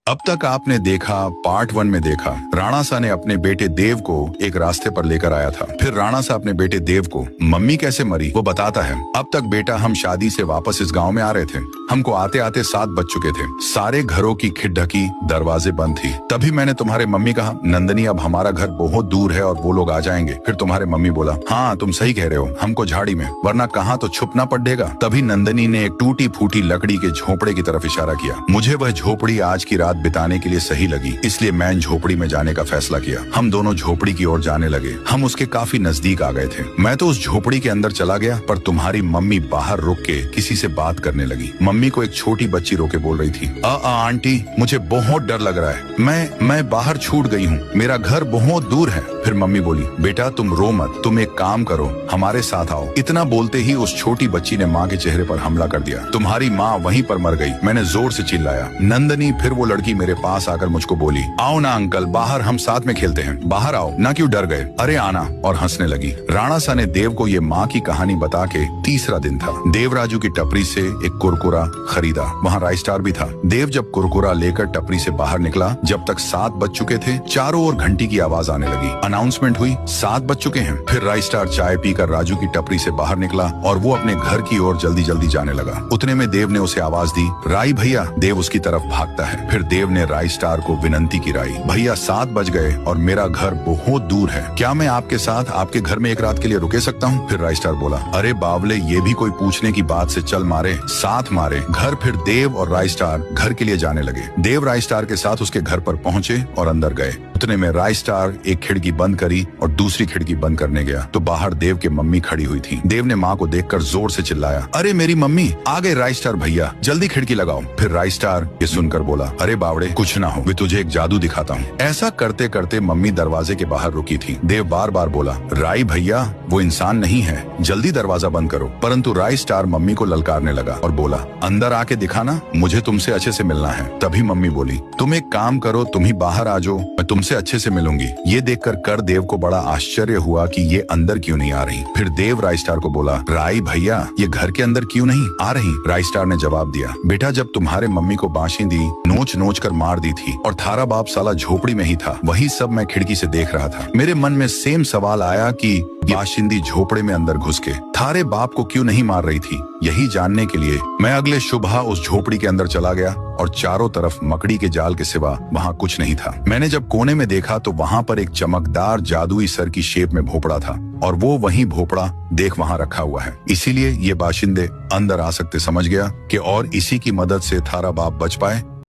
अब तक आपने देखा, पार्ट 1 में देखा, राणा सा ने अपने बेटे देव को एक रास्ते पर लेकर आया था। फिर राणा सा अपने बेटे देव को मम्मी कैसे मरी वो बताता है। अब तक बेटा हम शादी से वापस इस गांव में आ रहे थे। हमको आते आते 7 बज चुके थे। सारे घरों की खिड़की दरवाजे बंद थी। तभी मैंने तुम्हारे मम्मी कहा, नंदनी अब हमारा घर बहुत दूर है और वो लोग आ जाएंगे। फिर तुम्हारे मम्मी बोला, हाँ तुम सही कह रहे हो, हमको झाड़ी में, वरना कहाँ तो छुपना पड़ेगा। तभी नंदनी ने एक टूटी फूटी लकड़ी के झोपड़े की तरफ इशारा किया। मुझे वह झोपड़ी आज की रात बिताने के लिए सही लगी, इसलिए मैं झोपड़ी में जाने का फैसला किया। हम दोनों झोपड़ी की ओर जाने लगे। हम उसके काफी नजदीक आ गए थे। मैं तो उस झोपड़ी के अंदर चला गया, पर तुम्हारी मम्मी बाहर रुक के किसी से बात करने लगी। मम्मी को एक छोटी बच्ची रोके बोल रही थी, आंटी मुझे बहुत डर लग रहा है, मैं बाहर छूट गई हूँ, मेरा घर बहुत दूर है। फिर मम्मी बोली, बेटा तुम रो मत, तुम एक काम करो, हमारे साथ आओ। इतना बोलते ही उस छोटी बच्ची ने माँ के चेहरे पर हमला कर दिया। तुम्हारी माँ वहीं पर मर गई। मैंने जोर से चिल्लाया। नंदनी फिर वो लड़की मेरे पास आकर मुझको बोली, आओ ना अंकल, बाहर हम साथ में खेलते हैं, बाहर आओ ना, क्यों डर गए, अरे आना, और हंसने लगी। राणा सा ने देव को ये माँ की कहानी बता के तीसरा दिन था। देवराजू की टपरी से एक कुरकुरा खरीदा, वहाँ राइस स्टार भी था। देव जब कुरकुरा लेकर टपरी से बाहर निकला, जब तक 7 बज चुके थे, चारों ओर घंटी की आवाज आने लगी। अनाउंसमेंट हुई, 7 बज चुके हैं। फिर राइस स्टार चाय पीकर राजू की टपरी से बाहर निकला और वो अपने घर की ओर जल्दी जल्दी जाने लगा। उतने में देव ने उसे आवाज दी, राई भैया। देव उसकी तरफ भागता है। फिर देव ने राइस स्टार को विनंती की, राई भैया 7 बज गए और मेरा घर बहुत दूर है, क्या मैं आपके साथ आपके घर में एक रात के लिए रुके सकता हूँ? फिर राइस स्टार बोला, अरे बावले, ये भी कोई पूछने की बात से चल मारे, साथ मारे घर। फिर देव और राइस स्टार घर के लिए जाने लगे। देव राइस स्टार के साथ उसके घर पर पहुंचे और अंदर गए। उतने में राइस स्टार एक खिड़की बंद करी और दूसरी खिड़की बंद करने गया तो बाहर देव की मम्मी खड़ी हुई थी। देव ने माँ को देखकर जोर से चिल्लाया, अरे मेरी मम्मी आ गए राइस स्टार भैया, जल्दी खिड़की लगाओ। फिर राइस स्टार ये सुनकर बोला, अरे बावड़े कुछ ना हो, मैं तुझे एक जादू दिखाता हूँ। ऐसा करते करते मम्मी दरवाजे के बाहर रुकी थी। देव बार बार बोला, राई भैया वो इंसान नहीं है, जल्दी दरवाजा बंद करो। परंतु राइस स्टार मम्मी को ललकारने लगा और बोला, अंदर आके दिखाना, मुझे तुमसे अच्छे से मिलना है। तभी मम्मी बोली, तुम एक काम करो, तुम ही बाहर आ जाओ, मैं तुमसे अच्छे से मिलूंगी। ये देखकर कर देव को बड़ा आश्चर्य हुआ कि ये अंदर क्यों नहीं आ रही। फिर देव राइस स्टार को बोला, राई भैया ये घर के अंदर क्यों नहीं आ रही? राइस स्टार ने जवाब दिया, बेटा जब तुम्हारे मम्मी को बाशिंदी नोच नोच कर मार दी थी और थारा बाप साला झोपड़ी में ही था, वही सब मैं खिड़की से देख रहा था। मेरे मन में सेम सवाल आया कि बाशिंदी झोपड़े में अंदर घुस के थारे बाप को क्यों नहीं मार रही थी। यही जानने के लिए मैं अगले सुबह उस झोपड़ी के अंदर चला गया और चारों तरफ मकड़ी के जाल के सिवा वहाँ कुछ नहीं था। मैंने जब कोने में देखा तो वहाँ पर एक चमकदार जादुई सर की शेप में भोपड़ा था और वो वही भोपड़ा देख वहाँ रखा हुआ है। इसीलिए ये बाशिंदे अंदर आ सकते समझ गया कि और इसी की मदद से थारा बाप बच पाए